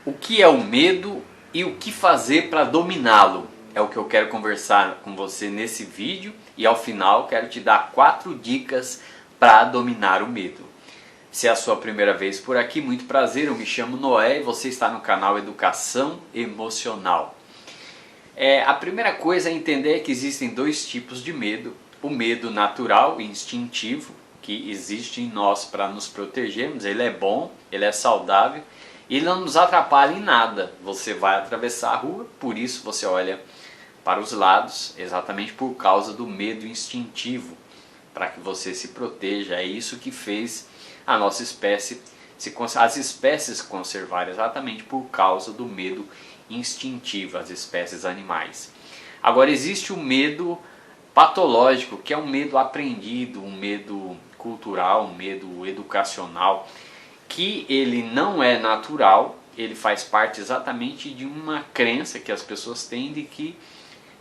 O que é o medo e o que fazer para dominá-lo? É o que eu quero conversar com você nesse vídeo e ao final quero te dar 4 dicas para dominar o medo. Se é a sua primeira vez por aqui, muito prazer, eu me chamo Noé e você está no canal Educação Emocional. A primeira coisa é entender que existem 2 tipos de medo. O medo natural e instintivo, que existe em nós para nos protegermos, ele é bom, ele é saudável. Ele não nos atrapalha em nada. Você vai atravessar a rua, por isso você olha para os lados, exatamente por causa do medo instintivo, para que você se proteja. É isso que fez a nossa espécie, as espécies conservar, exatamente por causa do medo instintivo, as espécies animais. Agora existe o medo patológico, que é um medo aprendido, um medo cultural, um medo educacional, que ele não é natural, ele faz parte exatamente de uma crença que as pessoas têm de que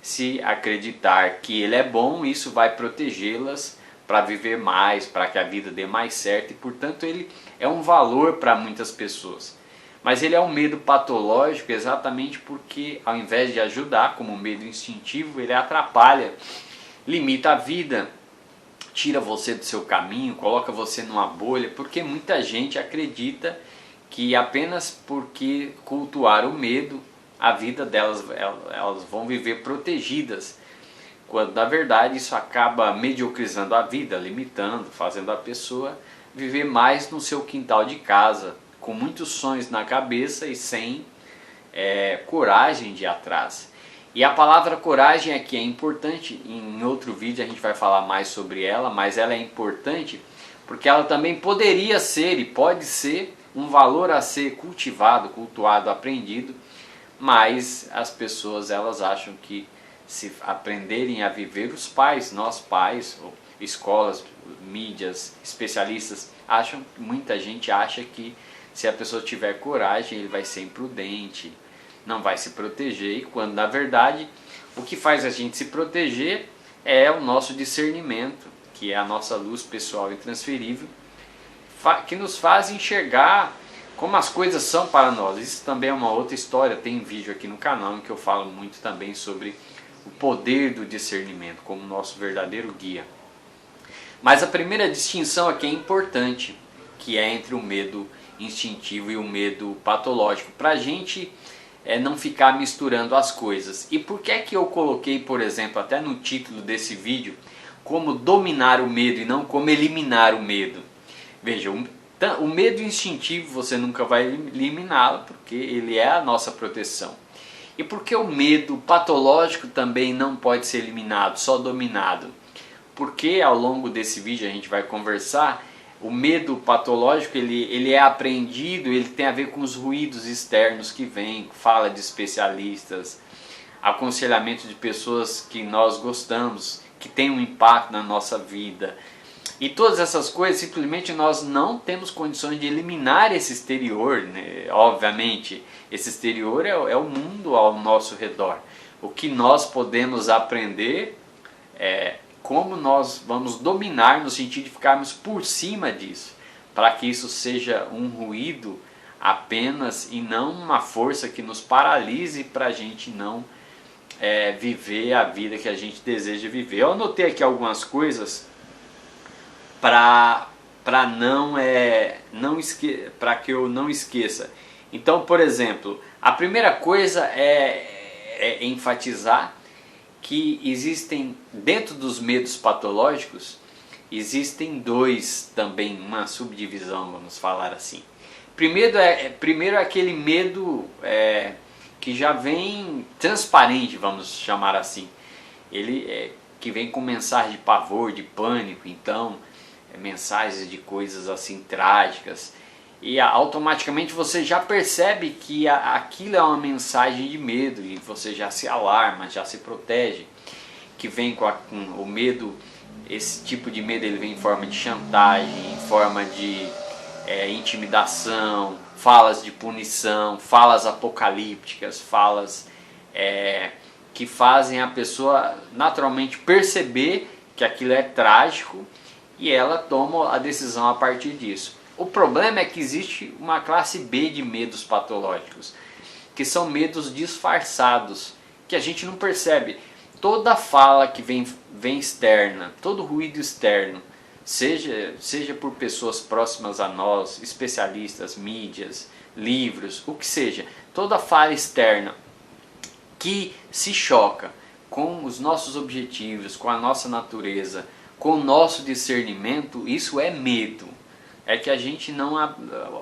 se acreditar que ele é bom, isso vai protegê-las para viver mais, para que a vida dê mais certo e portanto ele é um valor para muitas pessoas. Mas ele é um medo patológico exatamente porque ao invés de ajudar, como o medo instintivo, ele atrapalha, limita a vida, tira você do seu caminho, coloca você numa bolha, porque muita gente acredita que apenas porque cultuar o medo, a vida delas, elas vão viver protegidas, quando na verdade isso acaba mediocrizando a vida, limitando, fazendo a pessoa viver mais no seu quintal de casa, com muitos sonhos na cabeça e sem coragem de ir atrás. E a palavra coragem aqui é importante, em outro vídeo a gente vai falar mais sobre ela, mas ela é importante porque ela também poderia ser e pode ser um valor a ser cultivado, cultuado, aprendido, mas as pessoas elas acham que se aprenderem a viver, os pais, nós pais, escolas, mídias, especialistas, muita gente acha que se a pessoa tiver coragem ele vai ser imprudente, não vai se proteger, e quando na verdade o que faz a gente se proteger é o nosso discernimento, que é a nossa luz pessoal intransferível, que nos faz enxergar como as coisas são para nós. Isso também é uma outra história, tem um vídeo aqui no canal em que eu falo muito também sobre o poder do discernimento como nosso verdadeiro guia. Mas a primeira distinção aqui é importante, que é entre o medo instintivo e o medo patológico, para a gente não ficar misturando as coisas. E por que é que eu coloquei, por exemplo, até no título desse vídeo, como dominar o medo e não como eliminar o medo? Veja, o medo instintivo você nunca vai eliminá-lo, porque ele é a nossa proteção. E por que o medo patológico também não pode ser eliminado, só dominado? Porque ao longo desse vídeo a gente vai conversar, o medo patológico ele é aprendido, ele tem a ver com os ruídos externos que vêm, fala de especialistas, aconselhamento de pessoas que nós gostamos, que tem um impacto na nossa vida. E todas essas coisas, simplesmente nós não temos condições de eliminar esse exterior, né? Obviamente, esse exterior é o mundo ao nosso redor. O que nós podemos aprender é como nós vamos dominar, no sentido de ficarmos por cima disso, para que isso seja um ruído apenas e não uma força que nos paralise para a gente não viver a vida que a gente deseja viver. Eu anotei aqui algumas coisas para que eu não esqueça. Então, por exemplo, a primeira coisa é enfatizar que existem, dentro dos medos patológicos, existem 2 também, uma subdivisão, vamos falar assim. Primeiro é aquele medo que já vem transparente, vamos chamar assim. Ele que vem com mensagem de pavor, de pânico, então mensagens de coisas assim trágicas, e automaticamente você já percebe que aquilo é uma mensagem de medo e você já se alarma, já se protege, que vem com o medo. Esse tipo de medo ele vem em forma de chantagem, em forma de intimidação, falas de punição, falas apocalípticas, falas que fazem a pessoa naturalmente perceber que aquilo é trágico e ela toma a decisão a partir disso. O problema é que existe uma classe B de medos patológicos, que são medos disfarçados, que a gente não percebe. Toda fala que vem externa, todo ruído externo, seja por pessoas próximas a nós, especialistas, mídias, livros, o que seja, toda fala externa que se choca com os nossos objetivos, com a nossa natureza, com o nosso discernimento, isso é medo. É que a gente não,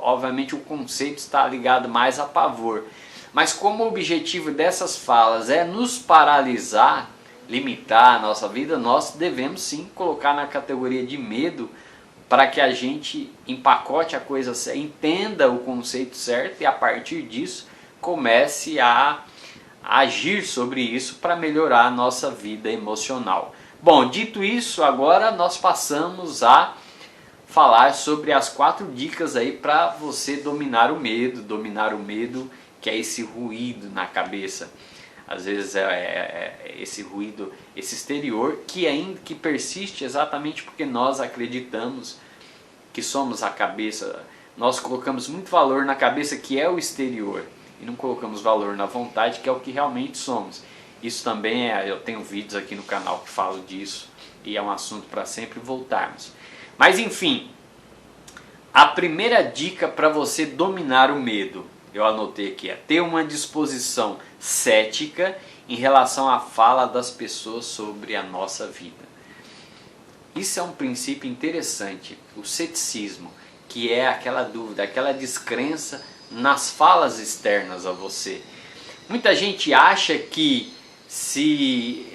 obviamente o conceito está ligado mais a pavor, mas como o objetivo dessas falas é nos paralisar, limitar a nossa vida, nós devemos sim colocar na categoria de medo, para que a gente empacote a coisa, entenda o conceito certo e a partir disso comece a agir sobre isso para melhorar a nossa vida emocional. Bom, dito isso, agora nós passamos a falar sobre as 4 dicas aí para você dominar o medo, que é esse ruído na cabeça. Às vezes é esse ruído, esse exterior, que persiste exatamente porque nós acreditamos que somos a cabeça. Nós colocamos muito valor na cabeça, que é o exterior, e não colocamos valor na vontade, que é o que realmente somos. Isso também eu tenho vídeos aqui no canal que falam disso, e é um assunto para sempre voltarmos. Mas enfim, a primeira dica para você dominar o medo, eu anotei aqui, é ter uma disposição cética em relação à fala das pessoas sobre a nossa vida. Isso é um princípio interessante, o ceticismo, que é aquela dúvida, aquela descrença nas falas externas a você. Muita gente acha que se...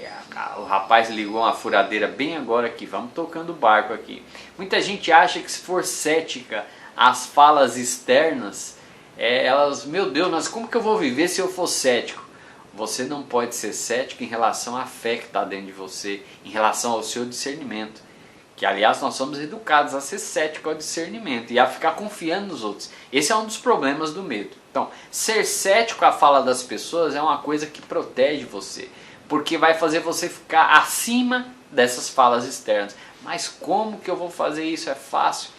O rapaz ligou uma furadeira bem agora aqui, vamos tocando o barco aqui. Muita gente acha que se for cética às falas externas, meu Deus, mas como que eu vou viver se eu for cético? Você não pode ser cético em relação à fé que está dentro de você, em relação ao seu discernimento. Que aliás nós somos educados a ser cético ao discernimento e a ficar confiando nos outros. Esse é um dos problemas do medo. Então, ser cético à fala das pessoas é uma coisa que protege você, porque vai fazer você ficar acima dessas falas externas. Mas como que eu vou fazer isso? É fácil.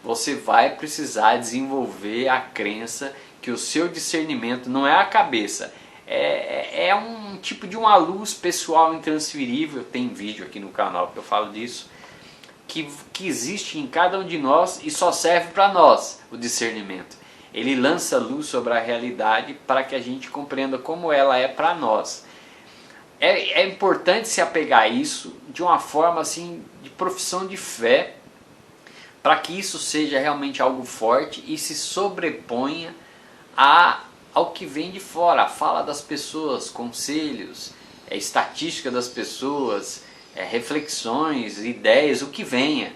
Você vai precisar desenvolver a crença que o seu discernimento não é a cabeça, é um tipo de uma luz pessoal intransferível. Tem vídeo aqui no canal que eu falo disso, que existe em cada um de nós e só serve para nós o discernimento. Ele lança luz sobre a realidade para que a gente compreenda como ela é para nós. É importante se apegar a isso de uma forma assim, de profissão de fé, para que isso seja realmente algo forte e se sobreponha ao que vem de fora, a fala das pessoas, conselhos, estatística das pessoas, reflexões, ideias, o que venha.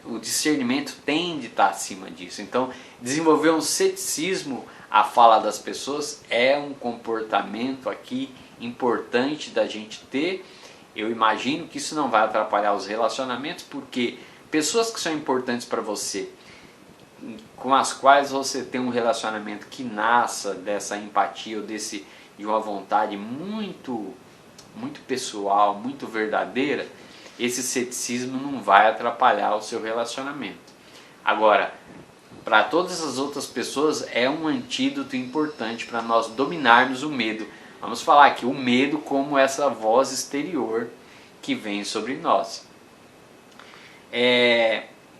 O discernimento tem de estar acima disso. Então, desenvolver um ceticismo à fala das pessoas é um comportamento aqui importante da gente ter. Eu imagino que isso não vai atrapalhar os relacionamentos, porque pessoas que são importantes para você, com as quais você tem um relacionamento que nasça dessa empatia ou de uma vontade muito pessoal, muito verdadeira, esse ceticismo não vai atrapalhar o seu relacionamento. Agora, para todas as outras pessoas é um antídoto importante para nós dominarmos o medo. Vamos falar aqui o medo como essa voz exterior que vem sobre nós.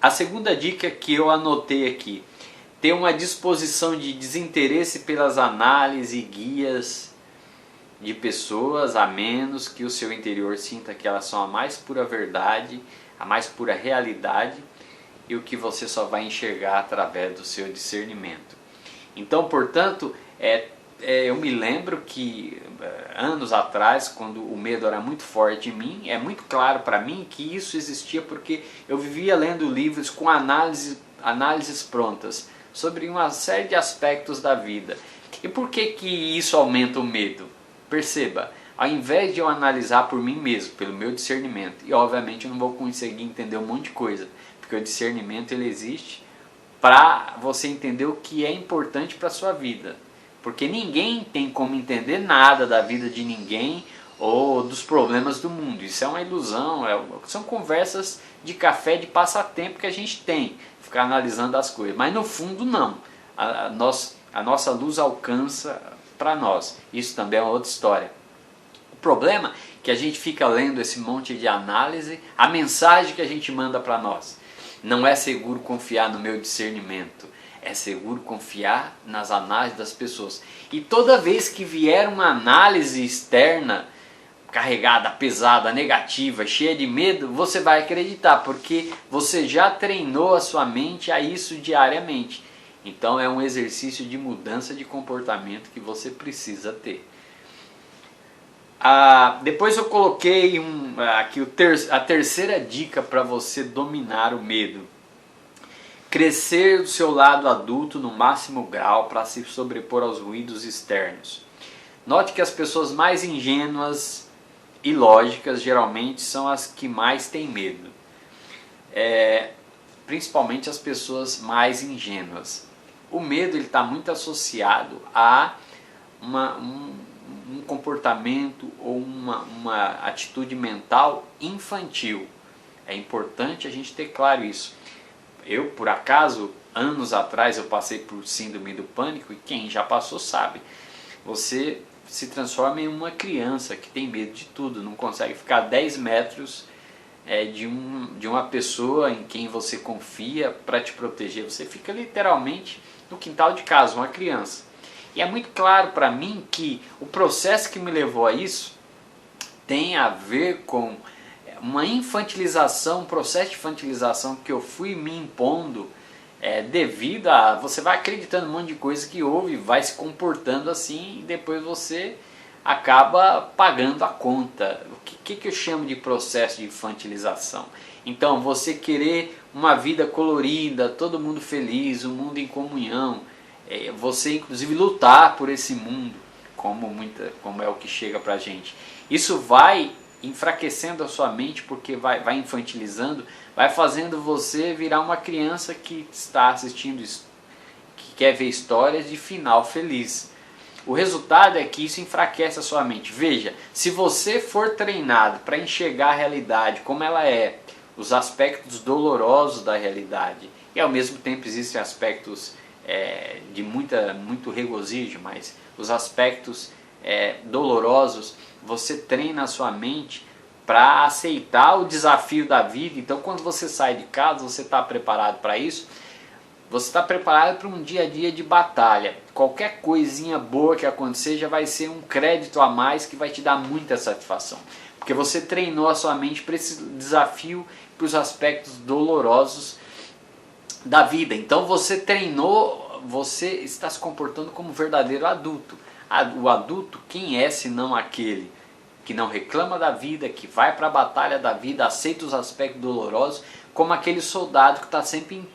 A segunda dica que eu anotei aqui: ter uma disposição de desinteresse pelas análises e guias de pessoas, a menos que o seu interior sinta que elas são a mais pura verdade, a mais pura realidade, e o que você só vai enxergar através do seu discernimento. Então, portanto, eu me lembro que anos atrás, quando o medo era muito forte em mim, é muito claro para mim que isso existia porque eu vivia lendo livros com análises prontas sobre uma série de aspectos da vida. E por que isso aumenta o medo? Perceba, ao invés de eu analisar por mim mesmo, pelo meu discernimento, e obviamente eu não vou conseguir entender um monte de coisa, porque o discernimento ele existe para você entender o que é importante para a sua vida. Porque ninguém tem como entender nada da vida de ninguém, ou dos problemas do mundo. Isso é uma ilusão, são conversas de café de passatempo que a gente tem, ficar analisando as coisas, mas no fundo não, a nossa luz alcança para nós, isso também é uma outra história. O problema é que a gente fica lendo esse monte de análise, a mensagem que a gente manda para nós, não é seguro confiar no meu discernimento, é seguro confiar nas análises das pessoas. E toda vez que vier uma análise externa, carregada, pesada, negativa, cheia de medo, você vai acreditar, porque você já treinou a sua mente a isso diariamente. Então é um exercício de mudança de comportamento que você precisa ter. Depois eu coloquei aqui a terceira dica para você dominar o medo. Crescer do seu lado adulto no máximo grau para se sobrepor aos ruídos externos. Note que as pessoas mais ingênuas e lógicas geralmente são as que mais têm medo. Principalmente as pessoas mais ingênuas. O medo está muito associado a um comportamento ou uma atitude mental infantil. É importante a gente ter claro isso. Eu, por acaso, anos atrás eu passei por síndrome do pânico, e quem já passou sabe. Você se transforma em uma criança que tem medo de tudo, não consegue ficar 10 metros de uma pessoa em quem você confia para te proteger. Você fica literalmente no quintal de casa, uma criança. E é muito claro para mim que o processo que me levou a isso tem a ver com uma infantilização, um processo de infantilização que eu fui me impondo devido a... Você vai acreditando um monte de coisa que ouve, vai se comportando assim e depois você acaba pagando a conta. O que eu chamo de processo de infantilização? Então, você querer uma vida colorida, todo mundo feliz, um mundo em comunhão, você inclusive lutar por esse mundo, como é o que chega pra gente. Isso vai enfraquecendo a sua mente, porque vai infantilizando, vai fazendo você virar uma criança que está assistindo, que quer ver histórias de final feliz. O resultado é que isso enfraquece a sua mente. Veja, se você for treinado para enxergar a realidade como ela é, os aspectos dolorosos da realidade, e ao mesmo tempo existem aspectos de muito regozijo, mas os aspectos dolorosos, você treina a sua mente para aceitar o desafio da vida. Então quando você sai de casa, você está preparado para isso, você está preparado para um dia a dia de batalha. Qualquer coisinha boa que acontecer já vai ser um crédito a mais que vai te dar muita satisfação, porque você treinou a sua mente para esse desafio, para os aspectos dolorosos da vida. Então você treinou, você está se comportando como um verdadeiro adulto. O adulto, quem é senão aquele que não reclama da vida, que vai para a batalha da vida, aceita os aspectos dolorosos, como aquele soldado que está sempre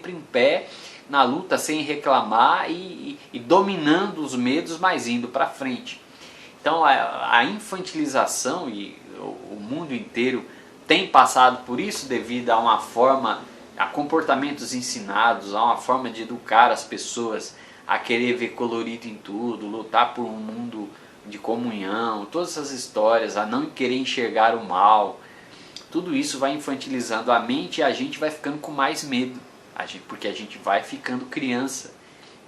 em pé na luta, sem reclamar e dominando os medos, mas indo para frente. Então a infantilização, e o mundo inteiro tem passado por isso devido a comportamentos ensinados, a uma forma de educar as pessoas a querer ver colorido em tudo, lutar por um mundo de comunhão, todas essas histórias, a não querer enxergar o mal. Tudo isso vai infantilizando a mente e a gente vai ficando com mais medo, porque a gente vai ficando criança.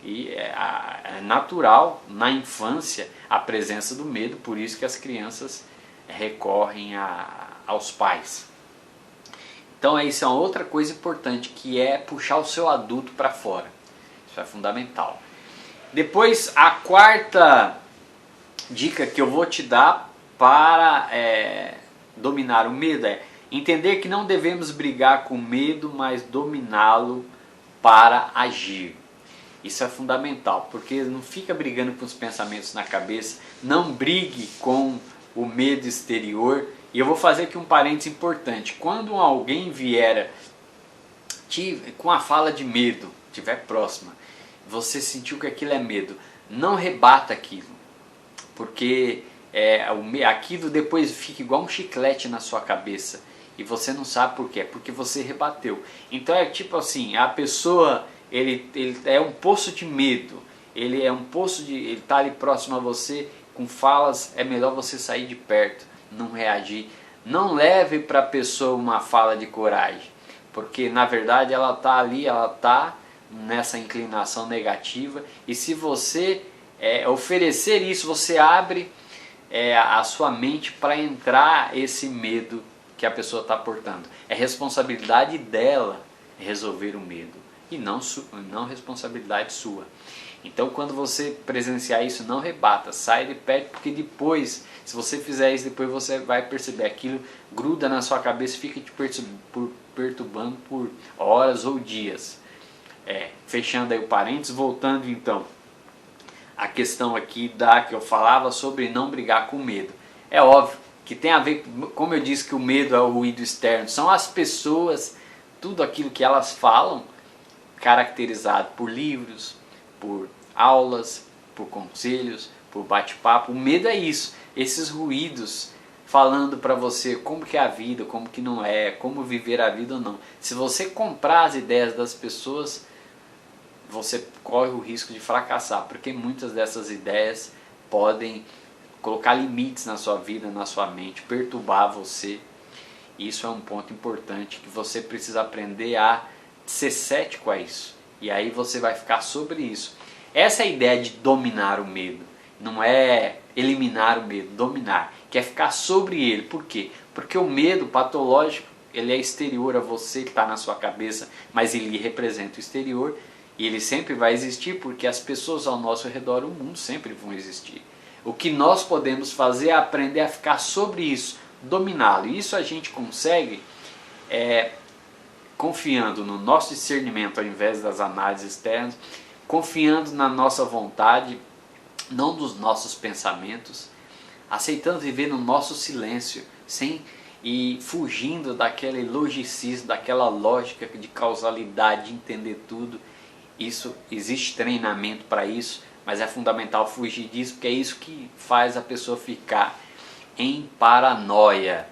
E é natural na infância a presença do medo, por isso que as crianças recorrem aos pais. Então isso é uma outra coisa importante, que é puxar o seu adulto para fora. Isso é fundamental. Depois, a quarta dica que eu vou te dar para dominar o medo é entender que não devemos brigar com medo, mas dominá-lo para agir. Isso é fundamental, porque não fica brigando com os pensamentos na cabeça, não brigue com o medo exterior. E eu vou fazer aqui um parênteses importante. Quando alguém vier com a fala de medo, estiver próxima, você sentiu que aquilo é medo, não rebata aquilo, porque aquilo depois fica igual um chiclete na sua cabeça e você não sabe por quê, porque você rebateu. Então é tipo assim, a pessoa, ele é um poço de medo, ele está ali próximo a você com falas, é melhor você sair de perto, não reagir. Não leve para a pessoa uma fala de coragem, porque na verdade ela está ali, ela está nessa inclinação negativa, e se você oferecer isso, você abre a sua mente para entrar esse medo que a pessoa está portando. É responsabilidade dela resolver o medo e não responsabilidade sua. Então quando você presenciar isso, não rebata, sai de perto, porque depois, se você fizer isso, depois você vai perceber aquilo, gruda na sua cabeça, fica te perturbando por horas ou dias. Fechando aí o parênteses, voltando então a questão aqui que eu falava sobre não brigar com medo. É óbvio que tem a ver, como eu disse que o medo é o ruído externo, são as pessoas, tudo aquilo que elas falam, caracterizado por livros, por aulas, por conselhos, por bate-papo. O medo é isso, esses ruídos falando para você como que é a vida, como que não é, como viver a vida ou não. Se você comprar as ideias das pessoas, você corre o risco de fracassar, porque muitas dessas ideias podem colocar limites na sua vida, na sua mente, perturbar você. Isso é um ponto importante que você precisa aprender a ser cético a isso. E aí você vai ficar sobre isso. Essa é a ideia de dominar o medo. Não é eliminar o medo, dominar. Que é ficar sobre ele. Por quê? Porque o medo patológico, ele é exterior a você, está na sua cabeça, mas ele representa o exterior. E ele sempre vai existir porque as pessoas ao nosso redor, o mundo, sempre vão existir. O que nós podemos fazer é aprender a ficar sobre isso, dominá-lo. E isso a gente consegue confiando no nosso discernimento ao invés das análises externas, confiando na nossa vontade, não dos nossos pensamentos, aceitando viver no nosso silêncio, e fugindo daquele logicismo, daquela lógica de causalidade, de entender tudo. Isso, existe treinamento para isso, mas é fundamental fugir disso, porque é isso que faz a pessoa ficar em paranoia.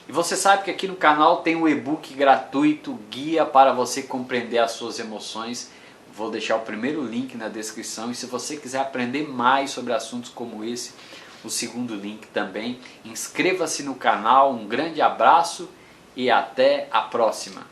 E você sabe que aqui no canal tem um e-book gratuito, Guia para você compreender as suas emoções. Vou deixar o primeiro link na descrição, e se você quiser aprender mais sobre assuntos como esse, o segundo link também. Inscreva-se no canal, um grande abraço e até a próxima.